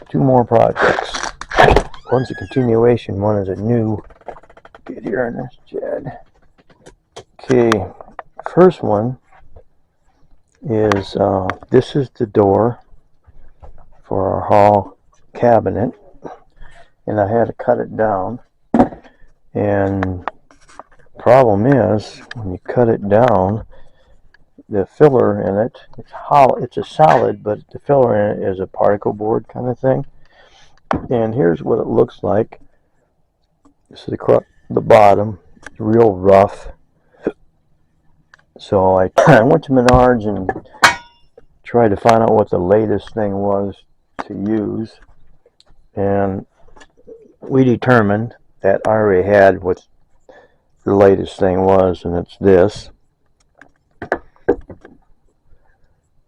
two more projects. One's a continuation, one is a new. Get here in this shed. Okay, first one is this is the door for our hall cabinet, and I had to cut it down. And problem is, when you cut it down, the filler in it, it's hollow. It's a solid, but the filler in it is a particle board kind of thing. And here's what it looks like. This is the bottom. It's real rough. So I went to Menards and tried to find out what the latest thing was to use, and we determined that I already had what the latest thing was, and it's this.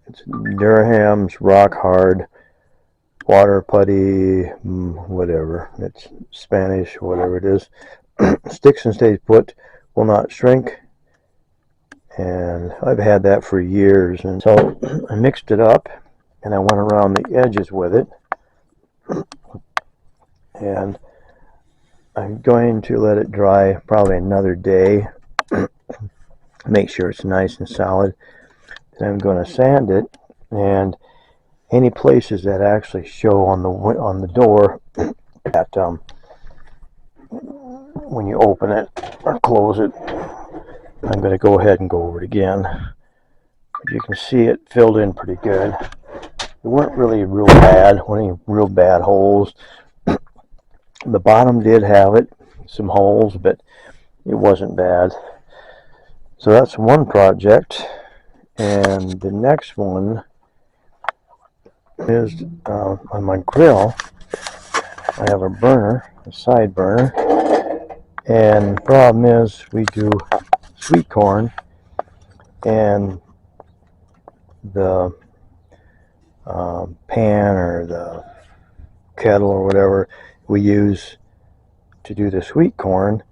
It's Durham's Rock Hard Water Putty, whatever. It's Spanish, whatever it is. Sticks and stays put, will not shrink. And I've had that for years. And so I mixed it up, and I went around the edges with it. And I'm going to let it dry probably another day. Make sure it's nice and solid. Then I'm going to sand it, and any places that actually show on the door that when you open it or close it, I'm going to go ahead and go over it again. You can see it filled in pretty good. They weren't really real bad, any real bad holes. The bottom did have some holes, but it wasn't bad. So that's one project. And the next one is on my grill. I have a burner, a side burner, and the problem is we do sweet corn, and the pan or the kettle or whatever we use to do the sweet corn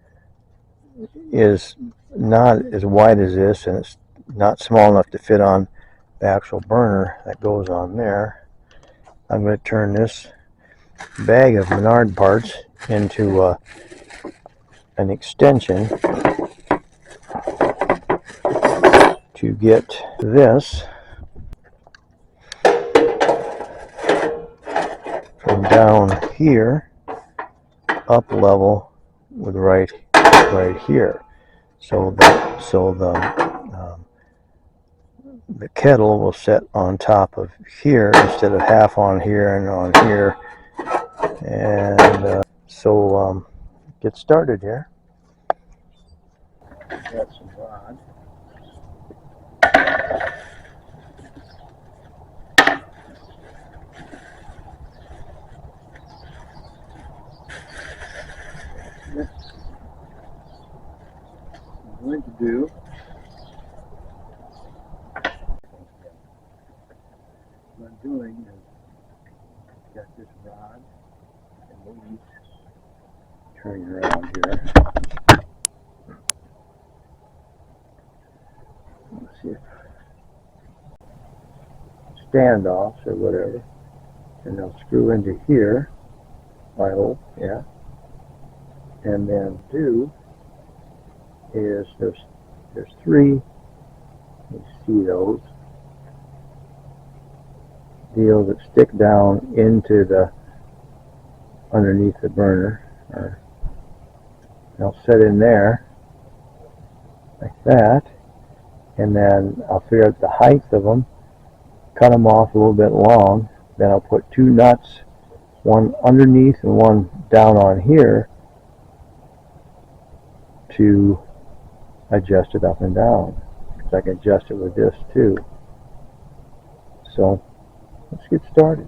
is not as wide as this, and it's not small enough to fit on the actual burner that goes on there. I'm going to turn this bag of Menard parts into an extension to get this from down here up level with right here. So the kettle will set on top of here instead of half on here and on here. And so get started here. Got some rod. What I'm going to do is got this rod and these turn around here. Let's see if standoffs or whatever, and they'll screw into here, I hope, yeah. And then two is there's three. You see those deals that stick down into the underneath the burner, or they'll set in there like that, and then I'll figure out the height of them, cut them off a little bit long, then I'll put two nuts, one underneath and one down on here, to adjust it up and down, because I can adjust it with this too. So let's get started.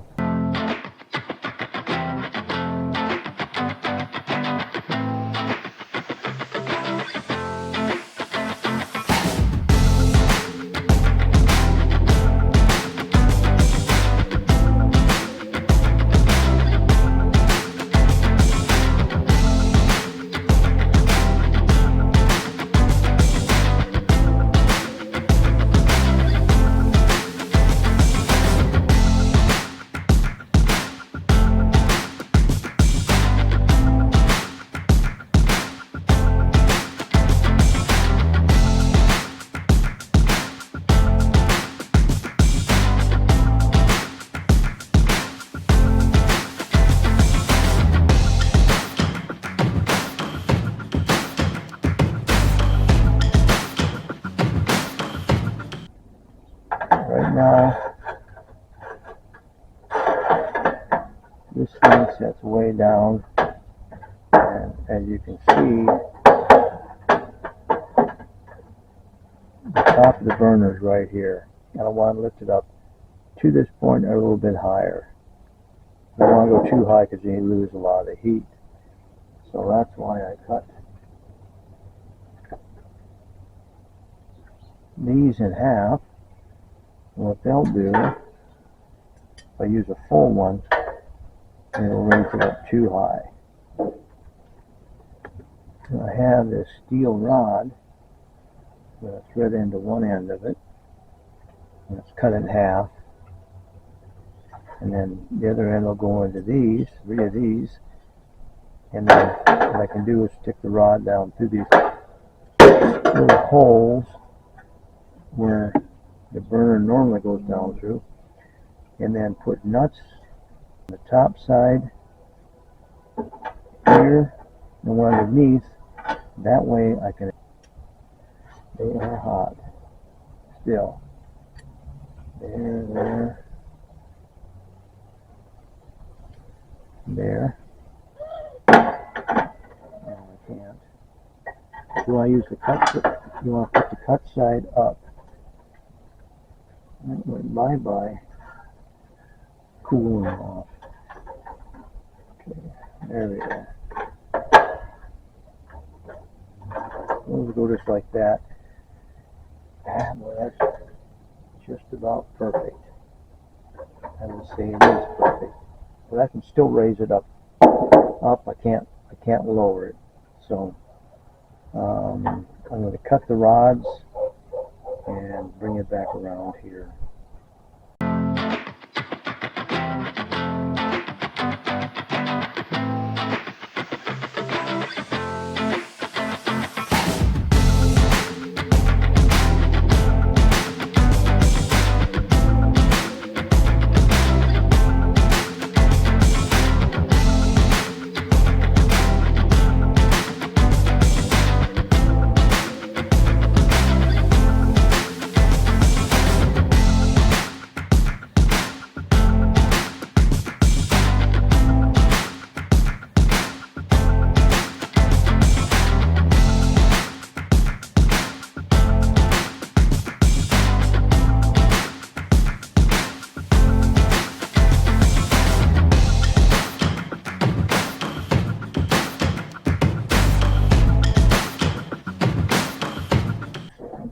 this thing sets way down, and as you can see, the top of the burner is right here. And I want to lift it up to this point or a little bit higher. I don't want to go too high because you lose a lot of the heat. So that's why I cut these in half. And what they'll do, if I use a full one, it'll raise it up too high. And I have this steel rod. I'm going to thread into one end of it. And it's cut in half. And then the other end will go into these, 3 of these. And then what I can do is stick the rod down through these little holes where the burner normally goes down through. And then put nuts on the top side here and one underneath. That way I can. They are hot still. There. No, I can't. You want to use the cut. You want to put the cut side up. That went bye-bye. Cooling off. Okay, there we go. We'll go just like that. Well, that's just about perfect. I would say it is perfect. But I can still raise it up. I can't lower it. So I'm going to cut the rods and bring it back around here.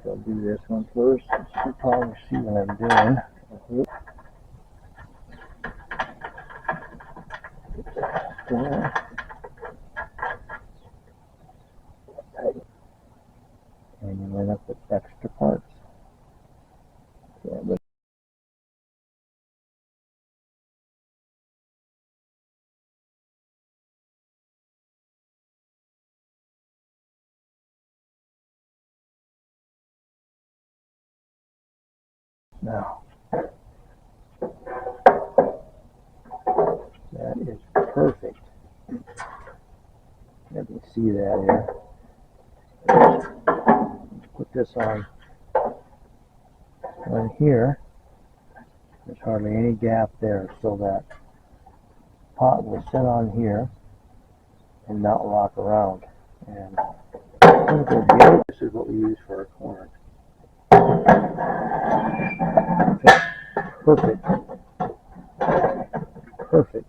I'll do this one first. You can probably see what I'm doing. And you line up with extra parts. Okay, but now, that is perfect. You can see that here. Put this on here. There's hardly any gap there, so that pot will sit on here and not lock around. And I'm going to go get it. This is what we use for our corn. Perfect. Perfect.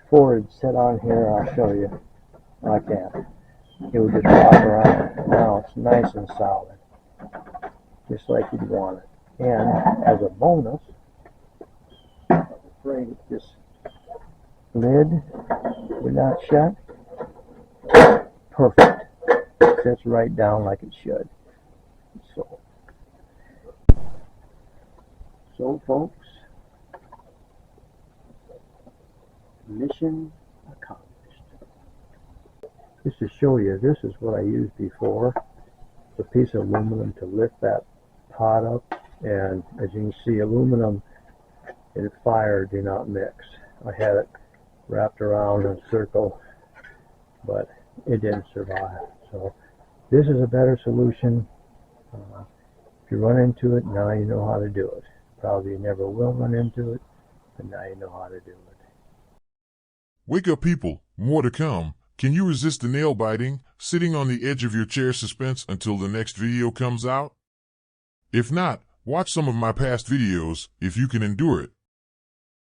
Before it'd sit on here, I'll show you. I can't. It would just pop around. Now it's nice and solid, just like you'd want it. And as a bonus, I'm afraid this lid would not shut. Perfect. It sits right down like it should. So folks, mission accomplished. Just to show you, this is what I used before. It's a piece of aluminum to lift that pot up, and as you can see, aluminum and fire do not mix. I had it wrapped around in a circle, but it didn't survive. So this is a better solution. If you run into it, now you know how to do it. Probably never will run into it, but now you know how to do it. Wake up, people. More to come. Can you resist the nail biting, sitting on the edge of your chair suspense until the next video comes out? If not, watch some of my past videos if you can endure it.